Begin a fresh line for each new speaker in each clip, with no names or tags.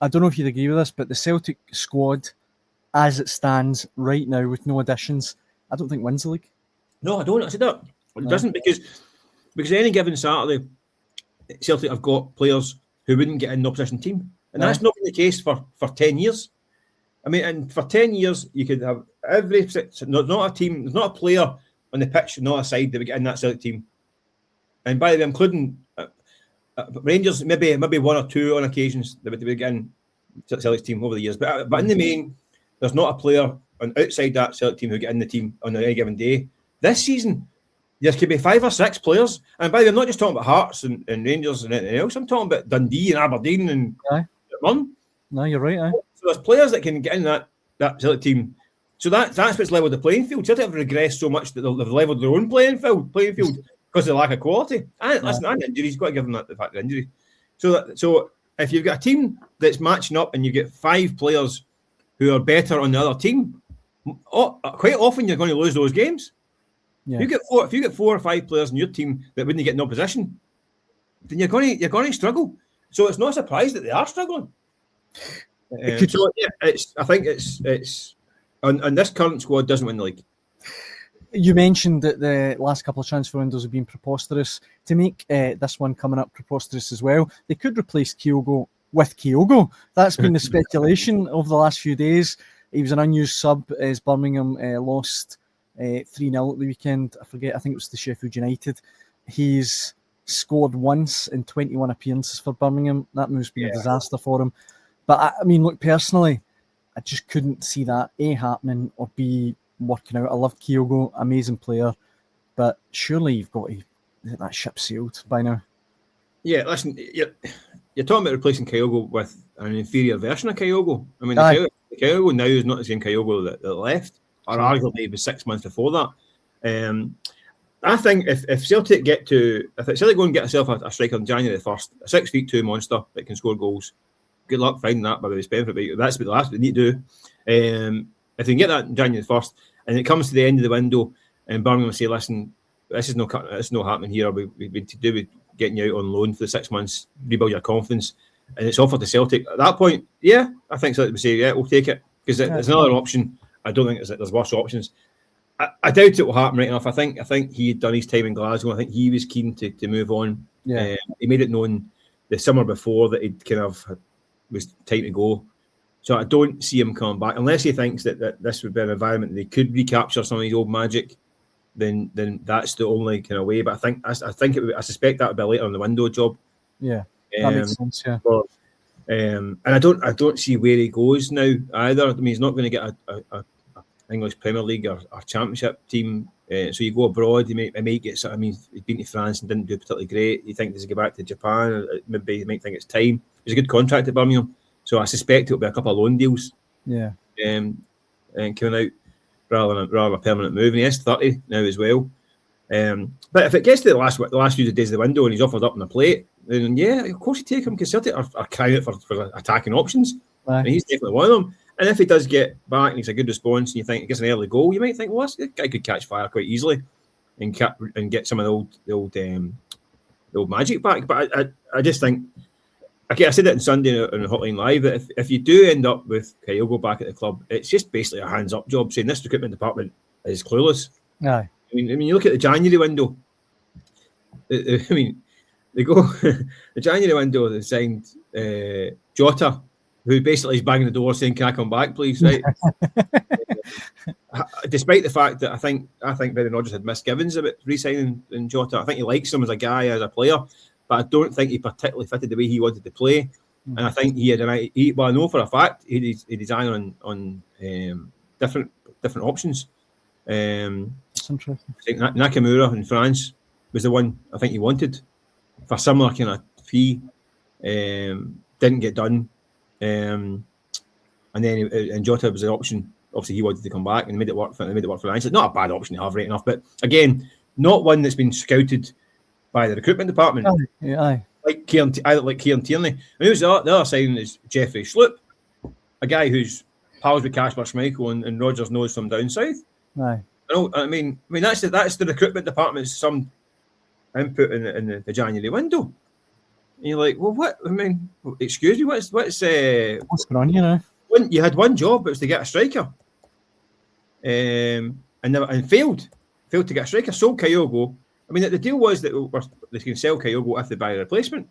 I don't know if you'd agree with this, but the Celtic squad, as it stands right now with no additions, I don't think wins the league.
No, I don't. I said that. It doesn't because any given Saturday, Celtic have got players who wouldn't get in the opposition team. And that's not been the case for 10 years. I mean, and for 10 years, you could have not a team, there's not a player on the pitch, not a side that would get in that Celtic team. And by the way, including Rangers, maybe one or two on occasions that would get in the Celtic team over the years. But in the main, there's not a player outside that Celtic team who get in the team on any given day. This season, there could be 5 or 6 players. And by the way, I'm not just talking about Hearts and Rangers and anything else. I'm talking about Dundee and Aberdeen and Mum.
No, you're right.
So there's players that can get in that Celtic team. So that's what's leveled the playing field. Celtic have regressed so much that they've leveled their own playing field because of the lack of quality. And listen, and injuries, you've got to give them the fact of injury. So if you've got a team that's matching up and you get 5 players who are better on the other team, quite often you're going to lose those games. Yeah. If you get 4 or 5 players in your team that wouldn't get in opposition, then you're going to struggle. So it's not a surprise that they are struggling. I think it's and this current squad doesn't win the league.
You mentioned that the last couple of transfer windows have been preposterous. To make this one coming up preposterous as well, they could replace Kyogo with Kyogo. That's been the speculation over the last few days. He was an unused sub as Birmingham lost 3-0 at the weekend. I think it was to Sheffield United. He's scored once in 21 appearances for Birmingham. That move's been a disaster for him. But I mean, look, personally, I just couldn't see that A, happening, or B, working out. I love Kyogo, amazing player, but surely you've got to get that ship sailed by now. Yeah, listen,
you're talking about replacing Kyogo with an inferior version of Kyogo. I mean, the Kyogo now is not the same Kyogo that left, or arguably it was 6 months before that. I think if Celtic go and get herself a striker on January the 1st, a 6'2" monster that can score goals, good luck finding that by the spend for it. That's what the last we need to do. If they can get that on January the 1st, and it comes to the end of the window, and Birmingham say, "Listen, this is no happening here. We to do with getting you out on loan for the 6 months, rebuild your confidence," and it's offered to Celtic at that point. Yeah, I think Celtic would say, "Yeah, we'll take it," because there's another option. I don't think there's worse options. I doubt it will happen right enough. I think he had done his time in Glasgow. I think he was keen to move on. Yeah. He made it known the summer before that he'd kind of was time to go. So I don't see him coming back unless he thinks that this would be an environment that they could recapture some of his old magic. Then that's the only kind of way. But I suspect that would be later in the window job.
Yeah, that makes sense. Yeah.
And I don't see where he goes now either. I mean, he's not going to get a English Premier League or Championship team. So you go abroad, he might get. I mean, he's been to France and didn't do particularly great. You think does he go back to Japan? Maybe he might think it's time. He's a good contract at Birmingham, so I suspect it'll be a couple of loan deals.
Yeah.
And coming out rather than a permanent move. And he is 30 now as well. But if it gets to the last few days of the window and he's offered up on the plate, then yeah, of course you take him because Celtic are crying out for attacking options. Right. And he's definitely one of them. And if he does get back and it's a good response and you think he gets an early goal, you might think, well, this guy could catch fire quite easily and get some of the old magic back. But I just think, okay, I said it on Sunday on the Hotline Live, that if you do end up with Kyogo back at the club, it's just basically a hands-up job saying this recruitment department is clueless.
Aye.
I mean, you look at the January window. I mean, they go the January window. They signed Jota, who basically is banging the door saying, "Can I come back, please?" Right. Despite the fact that I think Brendan Rodgers had misgivings about re-signing Jota. I think he likes him as a guy, as a player, but I don't think he particularly fitted the way he wanted to play. And I think he had I know for a fact he had his eye on different options.
That's interesting.
I think Nakamura in France was the one I think he wanted for similar kind of fee. Didn't get done. And then Jota was an option. Obviously, he wanted to come back and made it work for financially. Not a bad option to have, right enough, but again, not one that's been scouted by the recruitment department.
Aye.
Like Kieran Tierney. And who's the other side is Jeffrey Sloop, a guy who's pals with Kasper Schmeichel and Rodgers knows from down south.
Aye.
I mean that's the recruitment department's some input in the January window. And you're like, well, what? I mean, excuse me, what's
what's going on, you know?
You had one job, it was to get a striker, and failed to get a striker. Sold Kyogo. I mean, the deal was that they can sell Kyogo if they buy a replacement.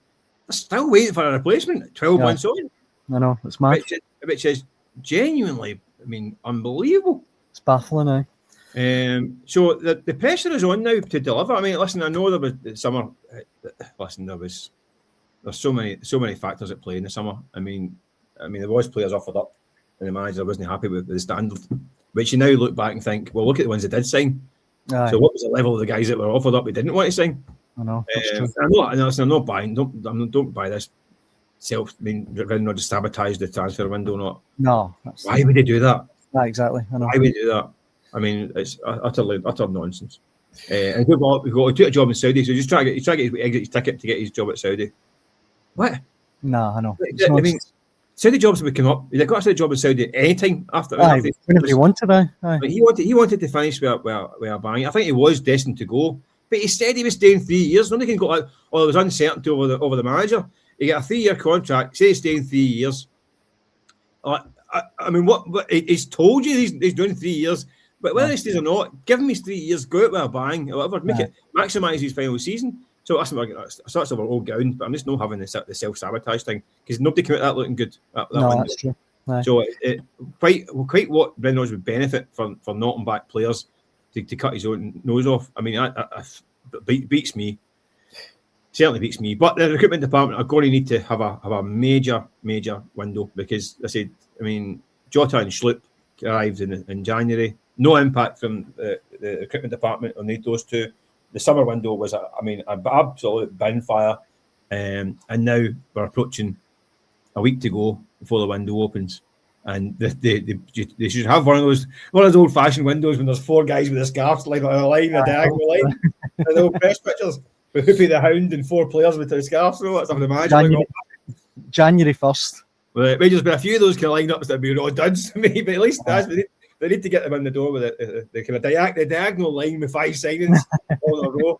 They're still waiting for a replacement. 12 months on.
I know, it's mad.
Which is genuinely, I mean, unbelievable.
It's baffling,
So the pressure is on now to deliver. I mean, listen, I know there was the summer. Listen, there's so many factors at play in the summer. I mean, there was players offered up, and the manager wasn't happy with the standard. Which you now look back and think, well, look at the ones that did sign.
Aye.
So what was the level of the guys that were offered up we didn't want to sign?
I know.
I'm not buying. Don't buy this. Not to sabotage the transfer window. Not.
No.
Why would they do that?
Exactly. I know.
Why would they do that? I mean, it's utter nonsense. And he took a job in Saudi, so just try to get his ticket to get his job at Saudi. What?
No, I know.
I mean, Saudi jobs would come up. They got a job in Saudi anytime after.
Whenever he wanted, aye.
He wanted to finish with a bang. I think he was destined to go, but he said he was staying 3 years. Nobody can go like, oh, there was uncertainty over the manager. He got a 3-year contract. Say he's staying 3 years. I mean, what he's told you he's doing 3 years, but whether he stays or not, give him his 3 years. Go out with a bang, or whatever. Maximise his final season. So that's our old ground, but I'm just not having the self-sabotage thing because nobody came out that looking good.
That's true. Aye.
So quite what Brendan Rodgers would benefit for knocking back players to cut his own nose off. I mean, beats me. Certainly beats me. But the recruitment department are going to need to have a major window because I mean, Jota and Schlupp arrived in January. No impact from the recruitment department on those two. The summer window was, an absolute bin fire, and now we're approaching a week to go before the window opens, and they should have one of those old-fashioned windows when there's 4 guys with the scarves like a line, a diagonal line, and the old press pictures with Hoopy the Hound and 4 players with their scarves. So that's imagine.
January 1st.
Well, there's been a few of those kind of lineups that have been raw duds to me, but at least they need to get them in the door with the kind of diagonal line with 5 signings all in a row.